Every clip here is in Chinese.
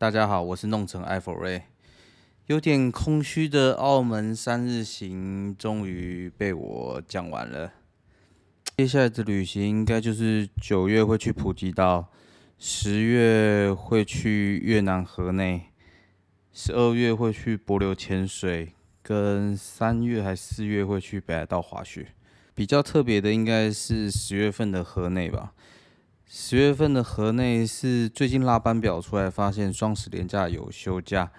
大家好，我是弄成艾弗瑞。有点空虚的澳门3日行终于被我讲完了。接下来的旅行应该就是9月会去普吉岛，10月会去越南河内，12月会去帛琉潜水，跟3月还4月会去北海道滑雪。比较特别的应该是10月份的河内吧。10月份的河内是最近拉班表出来，发现双十连假有休假，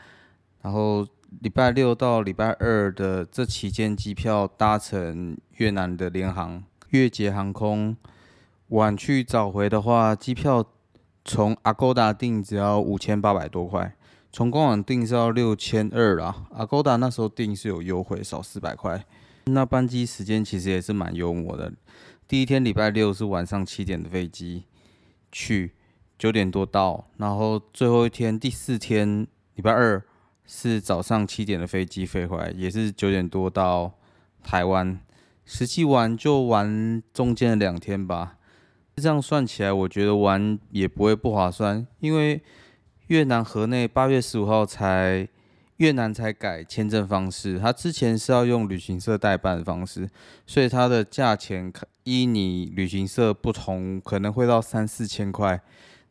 然后礼拜六到礼拜二的这期间机票搭乘越南的联航越捷航空，晚去早回的话，机票从 Agoda 订只要5800多块，从官网订是要6200啦。Agoda 那时候订是有优惠，少400块。那班机时间其实也是蛮幽默的，第一天礼拜六是晚上7点的飞机。去9点多到，然后最后一天第4天礼拜二是早上7点的飞机飞回来，也是9点多到台湾。实际玩就玩中间的2天吧。这样算起来，我觉得玩也不会不划算，因为越南河内8月15号越南才改签证方式，它之前是要用旅行社代办的方式，所以它的价钱依你旅行社不同，可能会到3、4千块。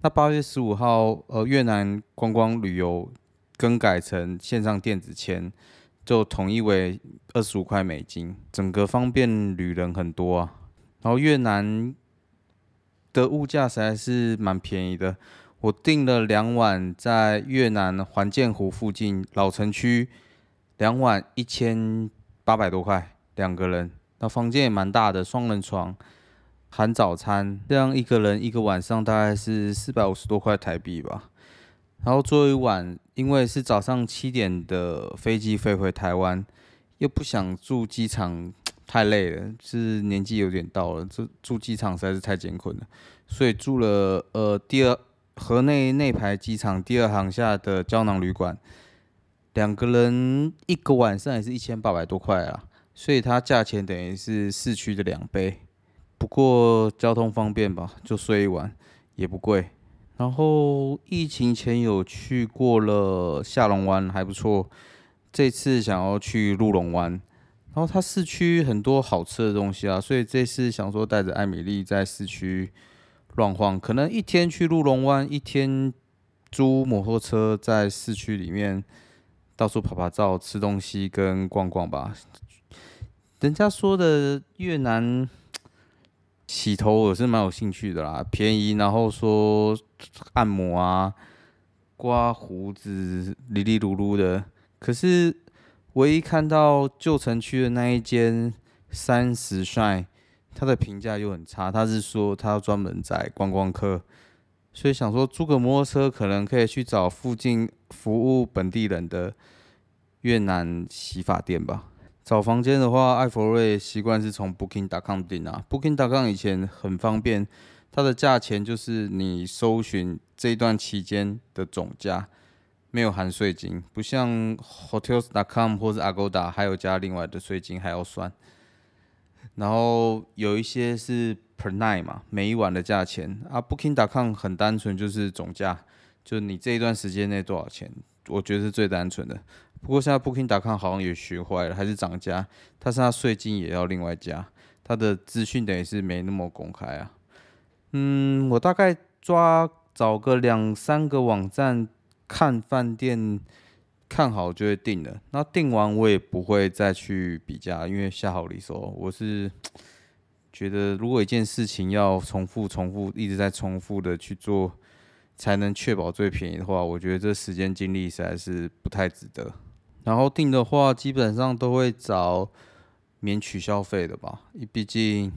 那8月15号，越南观光旅游更改成线上电子签，就统一为25块美金，整个方便旅人很多啊。然后越南的物价实在是蛮便宜的。我订了2晚，在越南环建湖附近老城区，2晚1800多块2个人，那房间也蛮大的，双人床，含早餐，这样一个人一个晚上大概是450多块台币吧。然后最后一晚，因为是早上7点的飞机飞回台湾，又不想住机场，太累了，是年纪有点到了，住机场实在是太艰困了，所以住了河内内排机场第2航厦的胶囊旅馆，2个人一个晚上也是1800多块啊，所以它价钱等于是市区的2倍。不过交通方便吧，就睡一晚也不贵。然后疫情前有去过了下龙湾，还不错。这次想要去鹿龙湾，然后它市区很多好吃的东西啊，所以这次想说带着艾米丽在市区乱晃，可能一天去鹿龙湾，一天租摩托车在市区里面到处跑跑照、吃东西跟逛逛吧。人家说的越南洗头我是蛮有兴趣的啦，便宜，然后说按摩啊、刮胡子、哩哩噜噜的。可是唯一看到旧城区的那一间30 shine，他的评价又很差，他是说他专门载观光客，所以想说租个摩托车可能可以去找附近服务本地人的越南洗发店吧。找房间的话，艾弗瑞习惯是从 Booking.com 订啊。Booking.com 以前很方便，它的价钱就是你搜寻这一段期间的总价，没有含税金，不像 Hotels.com 或是 Agoda 还有加另外的税金还要算。然后有一些是 per night 嘛，每一晚的价钱啊。Booking.com 很单纯，就是总价，就是你这一段时间内多少钱，我觉得是最单纯的。不过现在 Booking.com 好像也学坏了，还是涨价，但是它税金也要另外加，它的资讯等于是没那么公开啊。我大概找个2、3个网站看饭店，看好就会订了。那订完我也不会再去比价，因为下好离手。我是觉得如果一件事情要重复、一直在重复的去做，才能确保最便宜的话，我觉得这时间精力实在是不太值得。然后订的话，基本上都会找免取消费的吧，毕竟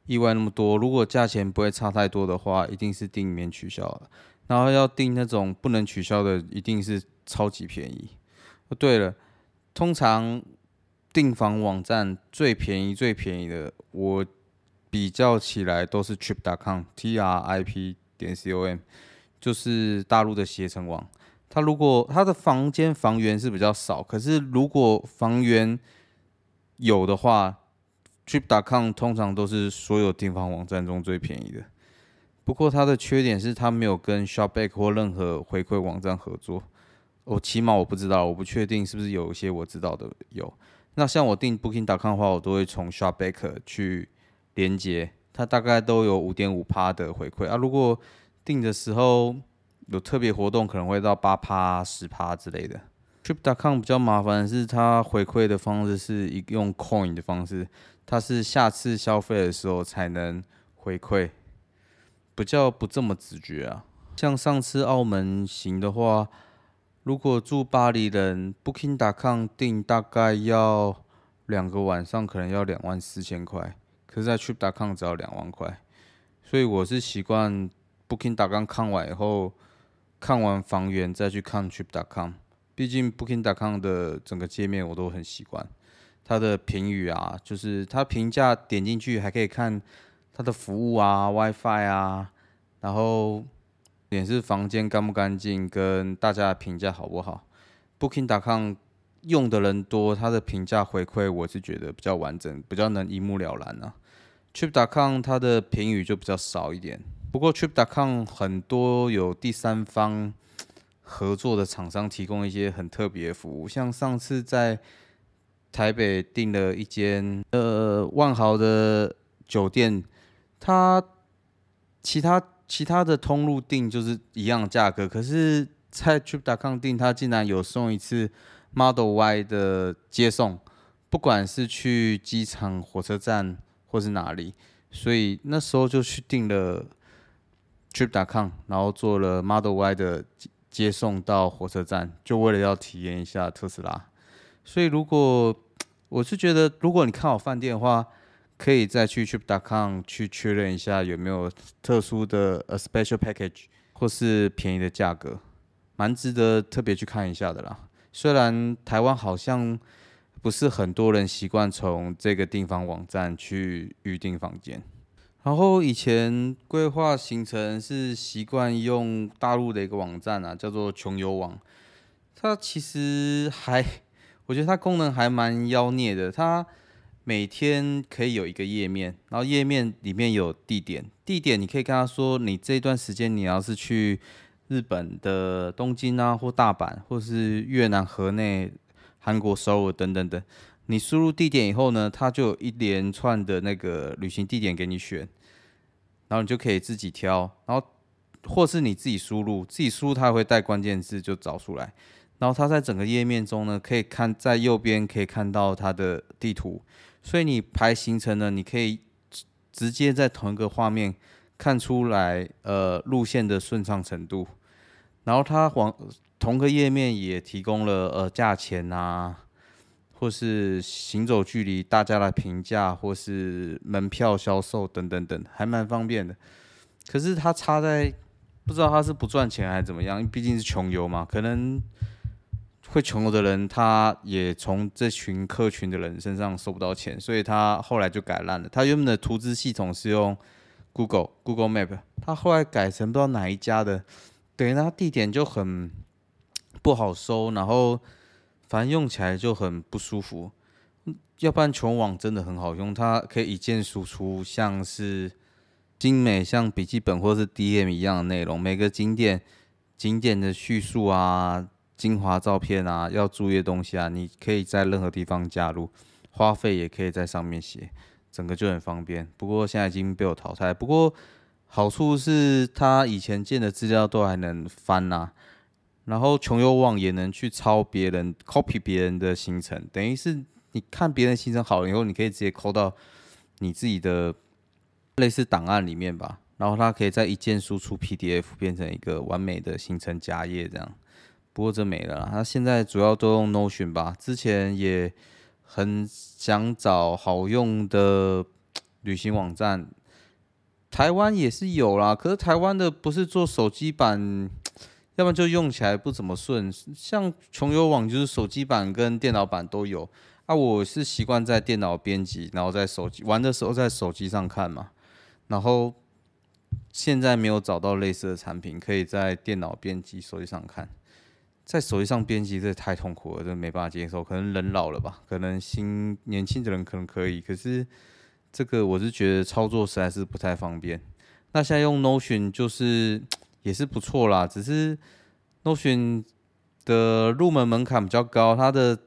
意外那么多，如果价钱不会差太多的话，一定是订免取消的。然后要订那种不能取消的，一定是超级便宜。对了，通常订房网站最便宜的，我比较起来都是 trip.com，trip.com，就是大陆的携程网。如果他的房源是比较少，可是如果房源有的话，Trip.com 通常都是所有订房网站中最便宜的。不过它的缺点是它没有跟 Shopback 或任何回馈网站合作。起码我不知道，我不确定是不是有一些我知道的有。那像我订 Booking.com 的话，我都会从 Shopback 去连接，它大概都有5.5%的回馈啊。如果订的时候有特别活动，可能会到8%、10%之类的。Trip.com 比较麻烦的是，它回馈的方式是用 Coin 的方式，它是下次消费的时候才能回馈，比较不这么直觉啊。像上次澳门行的话，如果住巴黎人 Booking.com 订大概要2个晚上，可能要24000块，可是在 Trip.com 只要2万块，所以我是习惯 Booking.com 看完以后，看完房源再去看 Trip.com。毕竟 Booking.com 的整个界面我都很习惯，它的评语啊，就是它评价点进去还可以看它的服务啊、WiFi 啊，然后点是房间干不干净，跟大家的评价好不好。Booking.com 用的人多，它的评价回馈我是觉得比较完整，比较能一目了然啊。Trip.com 它的评语就比较少一点，不过 Trip.com 很多有第三方合作的厂商提供一些很特别的服务，像上次在台北订了一间万豪的酒店，它其他的通路订就是一样的价格，可是在 Trip.com 订，它竟然有送一次 Model Y 的接送，不管是去机场、火车站或是哪里，所以那时候就去订了 Trip.com， 然后做了 Model Y 的接送到火车站，就为了要体验一下特斯拉。所以我是觉得，如果你看好饭店的话，可以再去 Trip.com 去确认一下有没有特殊的special package 或是便宜的价格，蛮值得特别去看一下的啦。虽然台湾好像不是很多人习惯从这个地方网站去预订房间。然后以前规划行程是习惯用大陆的一个网站啊，叫做穷游网。它其实我觉得它功能还蛮妖孽的。它每天可以有一个页面，然后页面里面有地点，地点你可以跟他说，你这段时间你要是去日本的东京啊，或大阪，或是越南河内、韩国首尔等等等。你输入地点以后呢，它就有一连串的那个旅行地点给你选，然后你就可以自己挑，然后或是你自己输入，它会带关键字就找出来，然后它在整个页面中呢，可以看在右边可以看到它的地图，所以你排行程呢，你可以直接在同一个画面看出来路线的顺畅程度，然后它同个页面也提供了价钱啊。或是行走距离、大家的评价，或是门票销售等等等，还蛮方便的。可是它差在不知道它是不赚钱还是怎么样，因为毕竟是穷游嘛，可能会穷游的人，他也从这群客群的人身上收不到钱，所以他后来就改烂了。他原本的图资系统是用 Google Map， 他后来改成不知道哪一家的，等于他地点就很不好搜，然后反正用起来就很不舒服。要不然穷网真的很好用，它可以一键输出，像是精美像笔记本或是 DM 一样的内容，每个景点的叙述啊、精华照片啊、要注意的东西啊，你可以在任何地方加入，花费也可以在上面写，整个就很方便。不过现在已经被我淘汰。不过好处是它以前建的资料都还能翻啊。然后穷游网也能去抄别人、copy 别人的行程，等于是你看别人行程好了以后，你可以直接抠到你自己的类似档案里面吧。然后它可以再一键输出 PDF， 变成一个完美的行程夹页这样。不过这没了啦，它现在主要都用 Notion 吧。之前也很想找好用的旅行网站，台湾也是有啦，可是台湾的不是做手机版。要不然就用起来不怎么顺，像穷游网就是手机版跟电脑版都有啊。我是习惯在电脑编辑，然后在手机玩的时候在手机上看嘛。然后现在没有找到类似的产品，可以在电脑编辑、手机上看。在手机上编辑这太痛苦了，这没办法接受。可能人老了吧，可能年轻的人可能可以，可是这个我是觉得操作实在是不太方便。那现在用 Notion 就是也是不错啦，只是 Notion 的入门门槛比较高，它的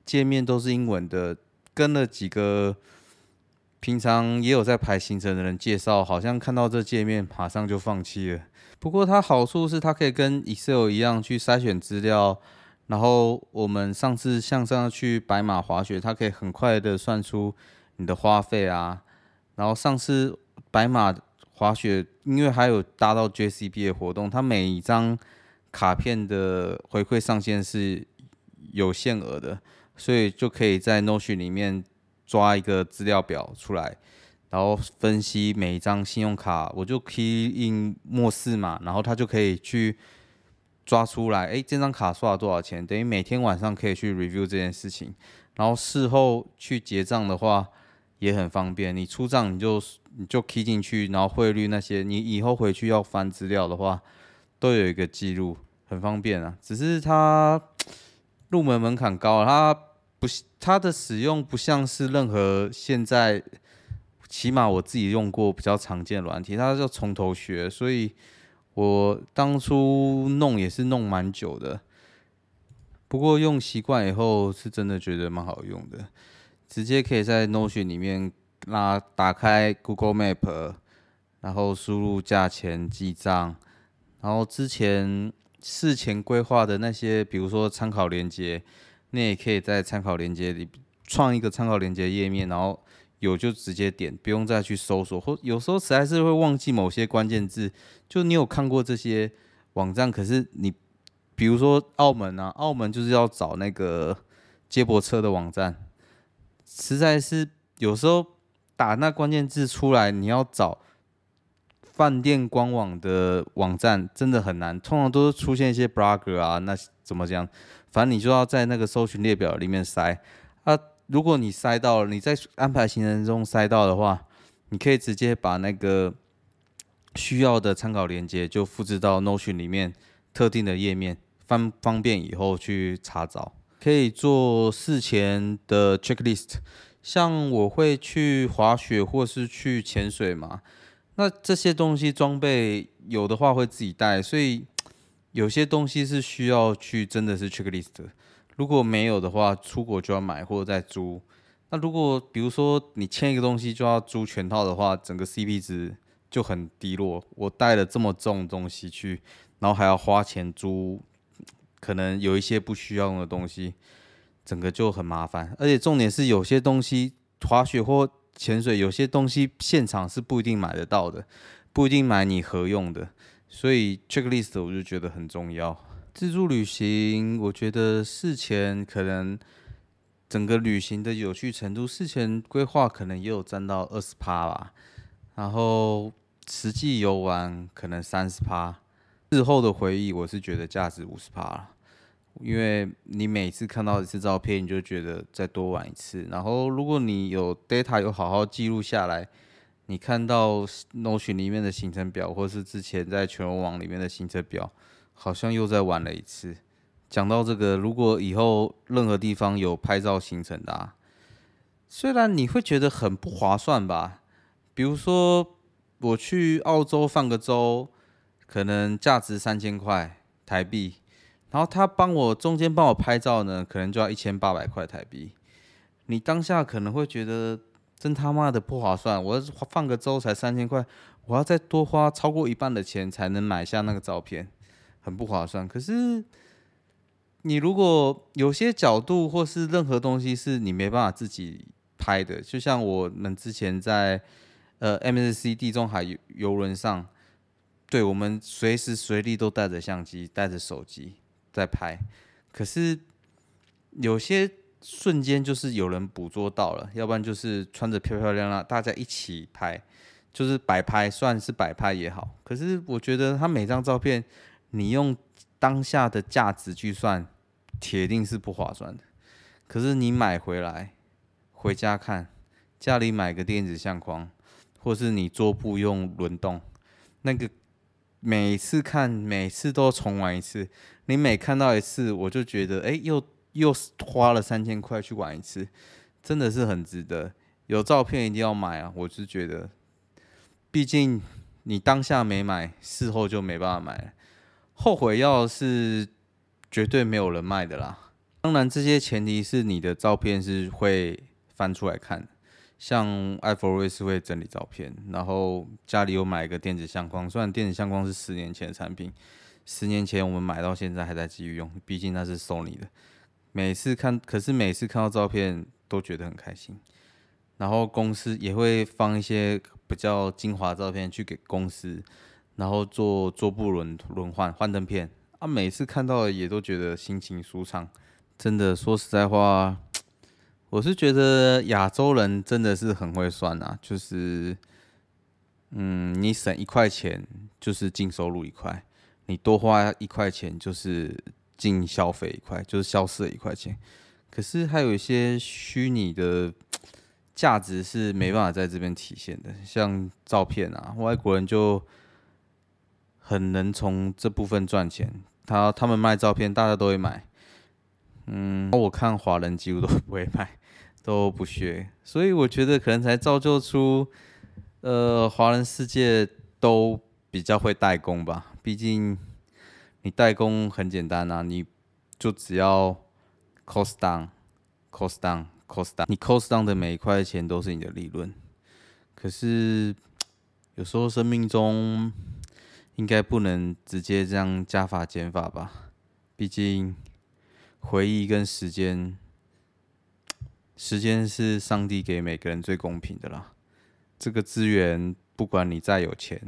界面都是英文的，跟了几个平常也有在排行程的人介绍，好像看到这界面马上就放弃了。不过它好处是它可以跟 Excel 一样去筛选资料，然后我们上次像上去白马滑雪，它可以很快的算出你的花费啊。然后上次白马滑雪，因为还有搭到 JCB 的活动，它每一张卡片的回馈上限是有限额的，所以就可以在 Notion 里面抓一个资料表出来，然后分析每一张信用卡，我就 key in 末四嘛，然后它就可以去抓出来，这张卡刷了多少钱，等于每天晚上可以去 review 这件事情，然后事后去结账的话也很方便，你出账你就 key 进去，然后汇率那些，你以后回去要翻资料的话，都有一个记录，很方便啊。只是它入门门槛高，它的使用不像是任何现在，起码我自己用过比较常见的软体，它要从头学，所以我当初弄也是弄蛮久的。不过用习惯以后，是真的觉得蛮好用的，直接可以在 Notion 里面打开 Google Map， 然后输入价钱记账，然后事前规划的那些，比如说参考连结，那也可以在参考连结里创一个参考连结页面，然后有就直接点，不用再去搜索，或有时候实在是会忘记某些关键字，就你有看过这些网站，可是你比如说澳门啊，澳门就是要找那个接驳车的网站，实在是有时候打那关键字出来，你要找饭店官网的网站真的很难，通常都是出现一些 blogger 啊，那怎么讲？反正你就要在那个搜寻列表里面塞啊。如果你塞到了，你在安排行程中塞到的话，你可以直接把那个需要的参考连接就复制到 Notion 里面特定的页面，方便以后去查找。可以做事前的 checklist， 像我会去滑雪或是去潜水嘛。那这些东西装备有的话会自己带，所以有些东西是需要去真的是 checklist 的。如果没有的话，出国就要买或者再租。那如果比如说你签一个东西就要租全套的话，整个 CP 值就很低落。我带了这么重的东西去，然后还要花钱租，可能有一些不需要用的东西，整个就很麻烦。而且重点是有些东西滑雪或潜水有些东西现场是不一定买得到的，不一定买你合用的，所以 checklist 我就觉得很重要。自助旅行，我觉得事前可能整个旅行的有趣程度，事前规划可能也有占到20%吧，然后实际游玩可能30%，事后的回忆我是觉得价值50%啦。因为你每次看到一次照片，你就觉得再多玩一次。然后，如果你有 data 有好好记录下来，你看到 Notion 里面的行程表，或是之前在全球网里面的行程表，好像又再玩了一次。讲到这个，如果以后任何地方有拍照行程的虽然你会觉得很不划算吧，比如说我去澳洲放个周，可能价值3000块台币。然后他中间帮我拍照呢，可能就要1800块台币。你当下可能会觉得真他妈的不划算，我放个周才3000块，我要再多花超过一半的钱才能买下那个照片，很不划算。可是你如果有些角度或是任何东西是你没办法自己拍的，就像我们之前在MSC 地中海游轮上，对我们随时随地都带着相机，带着手机。在拍，可是有些瞬间就是有人捕捉到了，要不然就是穿着漂漂亮亮，大家一起拍，就是摆拍，算是摆拍也好。可是我觉得他每张照片，你用当下的价值去算，铁定是不划算的。可是你买回来，回家看，家里买个电子相框，或是你桌布用轮动，那个每次看，每次都重玩一次。你每看到一次，我就觉得，又花了3000块去玩一次，真的是很值得。有照片一定要买啊！我是觉得，毕竟你当下没买，事后就没办法买了。后悔药是绝对没有人卖的啦。当然，这些前提是你的照片是会翻出来看的，像艾弗瑞是会整理照片，然后家里有买一个电子相框，虽然电子相框是10年前的产品，10年前我们买到现在还在继续用，毕竟那是 Sony 的。可是每次看到照片都觉得很开心。然后公司也会放一些比较精华的照片去给公司，然后做桌布轮换幻灯片啊，每次看到也都觉得心情舒畅。真的说实在话，我是觉得亚洲人真的是很会算啊，就是你省1块钱就是净收入1块，你多花1块钱就是净消费1块，就是消失了1块钱。可是还有一些虚拟的价值是没办法在这边体现的，像照片啊，外国人就很能从这部分赚钱。他们卖照片，大家都会买。我看华人几乎都不会卖，都不学，所以我觉得可能才造就出，华人世界都比较会代工吧。毕竟你代工很简单啊，你就只要 cost down，cost down，cost down，你 cost down 的每1块钱都是你的利润。可是有时候生命中应该不能直接这样加法减法吧，毕竟回忆跟时间，时间是上帝给每个人最公平的啦。这个资源，不管你再有钱，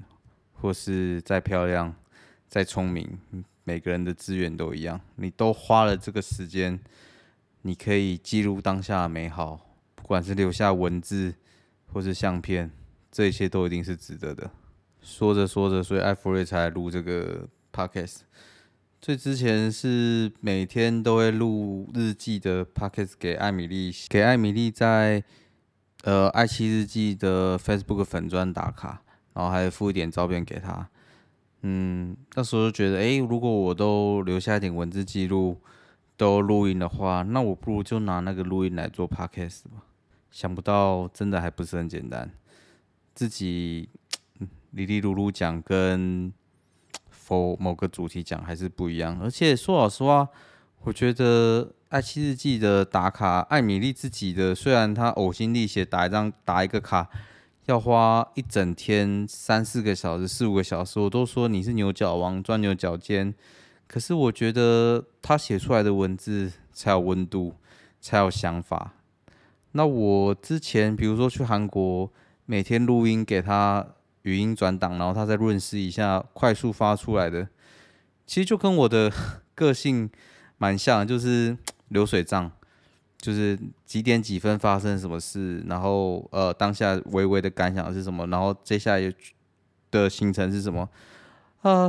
或是再漂亮、再聪明，每个人的资源都一样。你都花了这个时间，你可以记录当下的美好，不管是留下文字或是相片，这一切都一定是值得的。说着说着，所以艾弗瑞才录这个 podcast。最之前是每天都会录日记的 podcast 给艾米丽，在爱妻日记的 Facebook 粉专打卡，然后还附一点照片给她。那时候就觉得，如果我都留下一点文字记录，都录音的话，那我不如就拿那个录音来做 podcast 吧。想不到真的还不是很简单，自己哩哩噜噜讲跟某个主题讲还是不一样。而且说老实话，我觉得爱妻日记的打卡，艾米丽自己的，虽然她呕心沥血打一个卡，要花一整天3、4个小时、4、5个小时，我都说你是牛角王，钻牛角尖。可是我觉得她写出来的文字才有温度，才有想法。那我之前比如说去韩国，每天录音给她语音转档，然后他再润饰一下，快速发出来的，其实就跟我的个性蛮像，就是流水账，就是几点几分发生什么事，然后当下微微的感想是什么，然后接下来的行程是什么，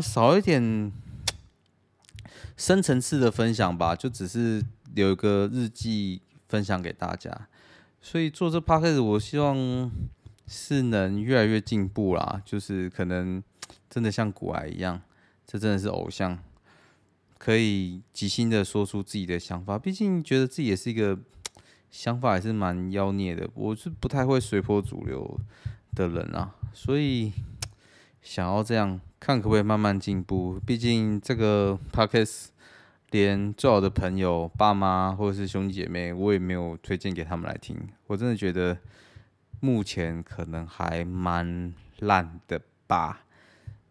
少一点深层次的分享吧，就只是留一个日记分享给大家。所以做这 podcast， 我希望是能越来越进步啦，就是可能真的像古埃一样，这真的是偶像，可以即兴的说出自己的想法。毕竟觉得自己也是一个想法也是蛮妖孽的，我是不太会随波逐流的人啊，所以想要这样看可不可以慢慢进步。毕竟这个 podcast 连最好的朋友、爸妈或者是兄弟姐妹，我也没有推荐给他们来听。我真的觉得目前可能还蛮烂的吧，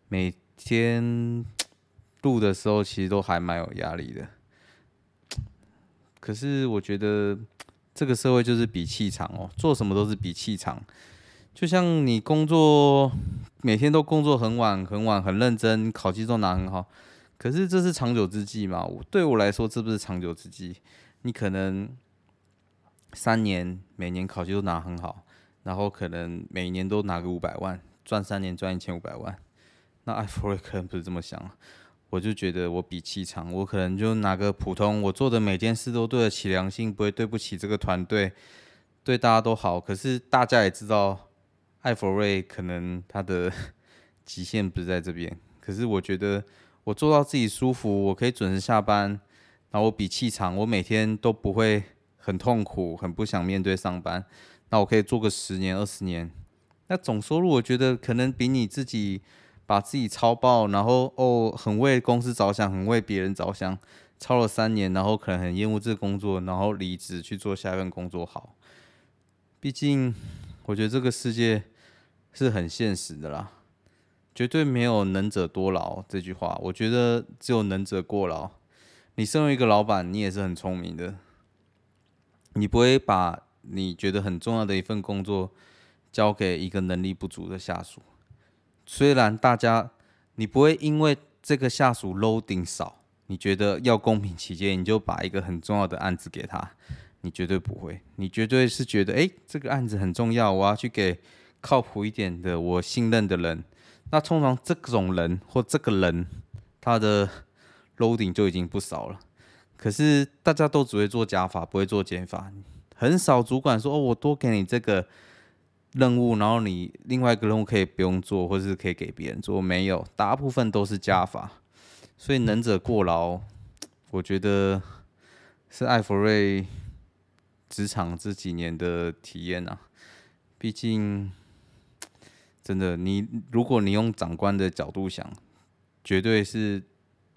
每天录的时候其实都还蛮有压力的。可是我觉得这个社会就是比气场哦，做什么都是比气场。就像你工作每天都工作很晚很晚很认真，考绩都拿很好，可是这是长久之计吗？对我来说，这不是长久之计。你可能3年每年考绩都拿很好，然后可能每年都拿个500万，赚3年赚1500万。那艾弗瑞可能不是这么想，我就觉得我比气场，我可能就拿个普通，我做的每件事都对得起良心，不会对不起这个团队，对大家都好。可是大家也知道，艾弗瑞可能他的极限不是在这边。可是我觉得我做到自己舒服，我可以准时下班，然后我比气场，我每天都不会很痛苦，很不想面对上班。那我可以做个10年、20年，那总收入我觉得可能比你自己把自己超爆，然后很为公司着想，很为别人着想，超了3年，然后可能很厌恶这个工作，然后离职去做下一份工作好。毕竟我觉得这个世界是很现实的啦，绝对没有能者多劳这句话，我觉得只有能者过劳。你身为一个老板，你也是很聪明的，你不会把你觉得很重要的一份工作交给一个能力不足的下属。虽然你不会因为这个下属 loading 少，你觉得要公平起见，你就把一个很重要的案子给他，你绝对不会，你绝对是觉得，这个案子很重要，我要去给靠谱一点的、我信任的人。那通常这种人或这个人，他的 loading 就已经不少了。可是大家都只会做加法，不会做减法，很少主管说，我多给你这个任务，然后你另外一个任务可以不用做，或是可以给别人做，没有，大部分都是加法。所以能者过劳，我觉得是艾弗瑞职场这几年的体验啊。毕竟真的，如果你用长官的角度想，绝对是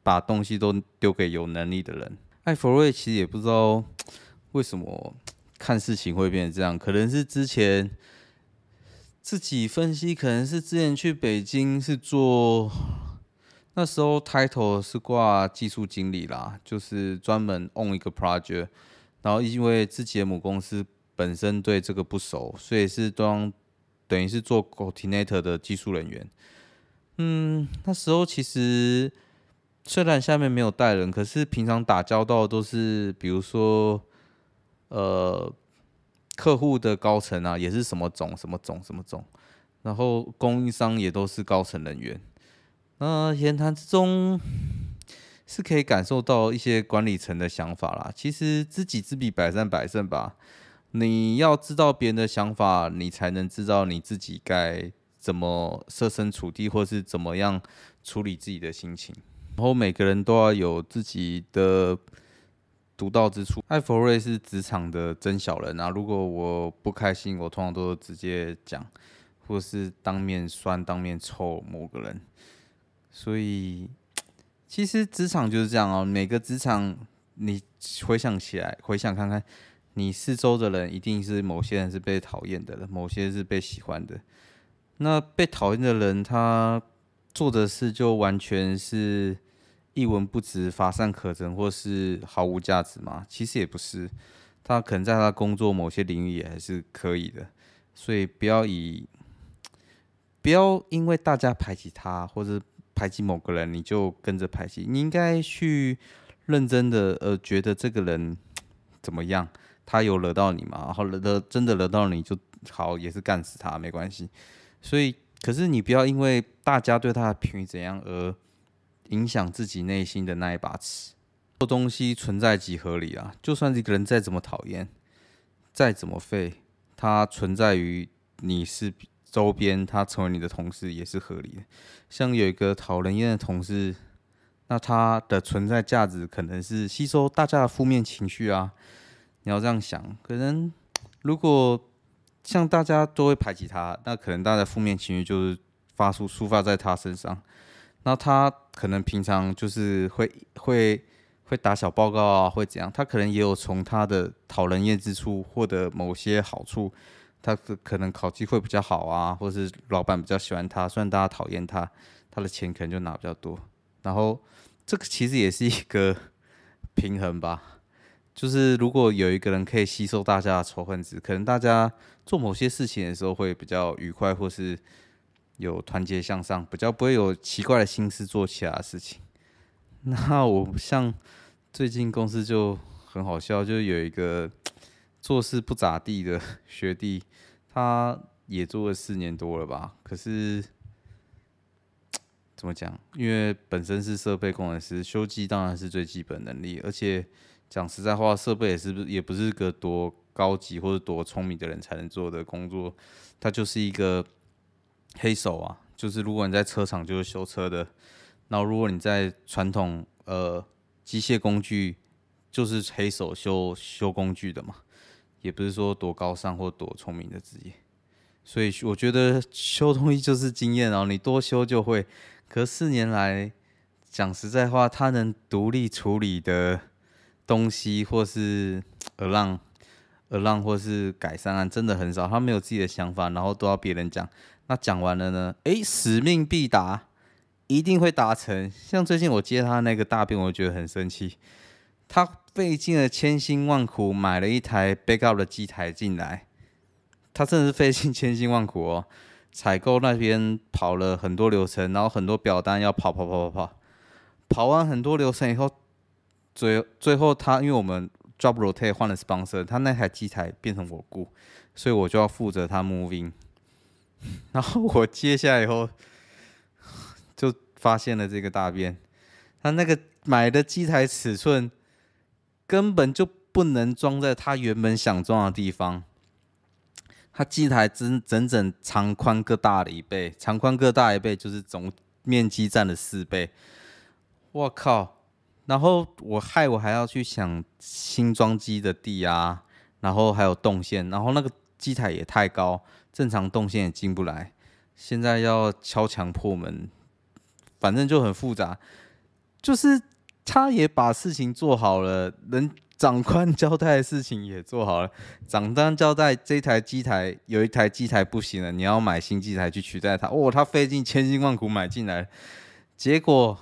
把东西都丢给有能力的人。艾弗瑞其实也不知道为什么看事情会变成这样，可能是之前自己分析，可能是之前去北京是做，那时候 title 是挂技术经理啦，就是专门 own 一个 project， 然后因为自己的母公司本身对这个不熟，所以是等于是做 coordinator 的技术人员。那时候其实虽然下面没有带人，可是平常打交道都是，比如说客户的高层啊，也是什么总什么总什么总，然后供应商也都是高层人员。言谈之中是可以感受到一些管理层的想法啦。其实知己知彼，百战百胜吧。你要知道别人的想法，你才能知道你自己该怎么设身处地，或是怎么样处理自己的心情。然后每个人都要有自己的独到之处。艾弗瑞是职场的真小人啊！如果我不开心，我通常都直接讲，或是当面酸、当面臭某个人。所以其实职场就是这样哦，每个职场你回想起来，回想看看，你四周的人一定是某些人是被讨厌的人，某些是被喜欢的。那被讨厌的人，他做的事就完全是一文不值、乏善可陈，或是毫无价值吗？其实也不是，他可能在他工作某些领域也还是可以的。所以不要因为大家排挤他，或者排挤某个人，你就跟着排挤。你应该去认真的觉得这个人怎么样，他有惹到你吗？然后真的惹到你就好，也是干死他没关系。所以，可是你不要因为大家对他的评语怎样而影响自己内心的那一把尺。做东西存在即合理啊，就算这个人再怎么讨厌，再怎么废，他存在于你是周边，他成为你的同事也是合理的。像有一个讨人厌的同事，那他的存在价值可能是吸收大家的负面情绪啊。你要这样想，可能如果像大家都会排挤他，那可能大家的负面情绪就是抒发在他身上。那他可能平常就是会打小报告啊，会怎样？他可能也有从他的讨人厌之处获得某些好处。他可能考绩会比较好啊，或是老板比较喜欢他，虽然大家讨厌他，他的钱可能就拿比较多。然后这个其实也是一个平衡吧，就是如果有一个人可以吸收大家的仇恨值，可能大家做某些事情的时候会比较愉快，或是有团结向上，比较不会有奇怪的心思做其他的事情。那我像最近公司就很好笑，就有一个做事不咋地的学弟，他也做了4年多了吧。可是怎么讲？因为本身是设备工程师，修机当然是最基本能力。而且讲实在话，设备也不是个多高级或者多聪明的人才能做的工作，他就是一个黑手啊。就是如果你在车厂就是修车的，然后如果你在传统机械工具，就是黑手修工具的嘛。也不是说多高尚或多聪明的职业，所以我觉得修东西就是经验哦，你多修就会。可是4年来，讲实在话，他能独立处理的东西，或是而让或是改善案，真的很少。他没有自己的想法，然后都要别人讲。那讲完了呢？使命必达，一定会达成。像最近我接他那个大便，我就觉得很生气。他费尽了千辛万苦买了一台 backup 的机台进来，他真的是费尽千辛万苦哦。采购那边跑了很多流程，然后很多表单要跑完很多流程以后，最后他因为我们 job rotate 换了 sponsor， 他那台机台变成我雇，所以我就要负责他 moving。然后我接下来以后就发现了这个大便，他那个买的机台尺寸根本就不能装在他原本想装的地方。它机台整长宽各大了1倍，长宽各大1倍就是总面积占了4倍。我靠！然后我还要去想新装机的地啊，然后还有动线，然后那个机台也太高，正常动线也进不来。现在要敲墙破门，反正就很复杂。就是他也把事情做好了，长官交代的事情也做好了，长官交代这台机台有一台机台不行了，你要买新机台去取代它。他费尽千辛万苦买进来，结果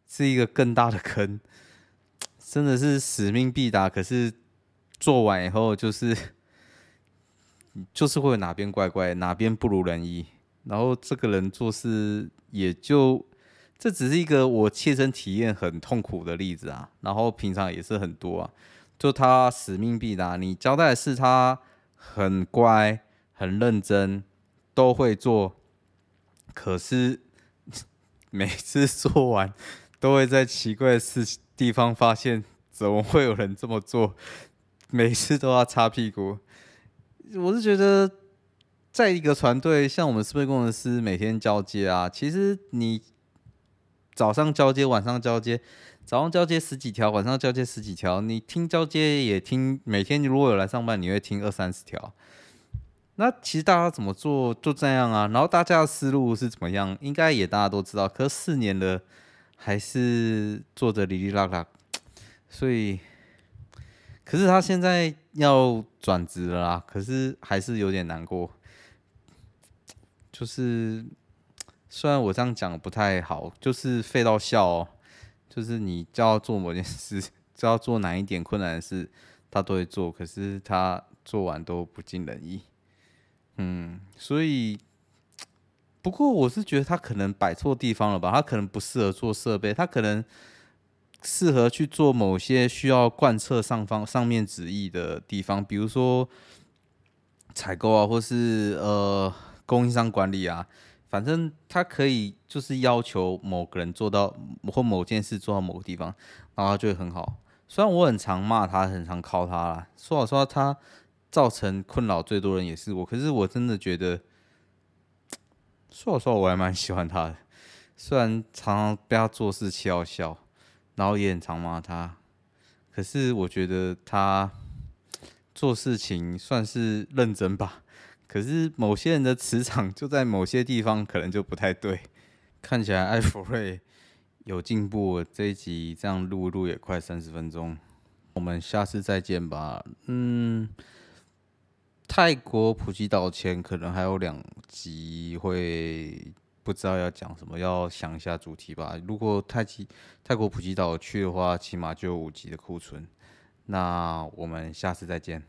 是一个更大的坑，真的是使命必达。可是做完以后，就是会有哪边怪怪，哪边不如人意，然后这个人做事也就。这只是一个我切身体验很痛苦的例子啊，然后平常也是很多啊，就他使命必达，你交代的事他很乖、很认真，都会做，可是每次做完都会在奇怪的地方发现，怎么会有人这么做？每次都要擦屁股。我是觉得，在一个团队，像我们设备工程师每天交接啊，其实你。早上交接，晚上交接，早上交接10几条，晚上交接10几条。你听交接也听，每天如果有来上班，你会听20-30条。那其实大家怎么做就这样啊，然后大家的思路是怎么样，应该也大家都知道。可是4年了，还是做着哩哩啦啦，所以，可是他现在要转职了啦，可是还是有点难过，就是。虽然我这样讲不太好，就是废到笑哦。就是你叫他做某件事，叫他做难一点困难的事，他都会做，可是他做完都不尽人意。所以，不过我是觉得他可能摆错地方了吧？他可能不适合做设备，他可能适合去做某些需要贯彻上面旨意的地方，比如说采购啊，或是供应商管理啊。反正他可以就是要求某个人做到或某件事做到某个地方，然后他就会很好。虽然我很常骂他，很常靠他啦，说老实话，他造成困扰最多人也是我。可是我真的觉得，说老实话，我还蛮喜欢他的。虽然常常被他做事气到笑，然后也很常骂他，可是我觉得他做事情算是认真吧。可是某些人的磁场就在某些地方可能就不太对，看起来艾弗瑞有进步。这一集这样录也快30分钟，我们下次再见吧。泰国普吉岛前可能还有2集会不知道要讲什么，要想一下主题吧。如果泰国普吉岛去的话，起码就有5集的库存。那我们下次再见。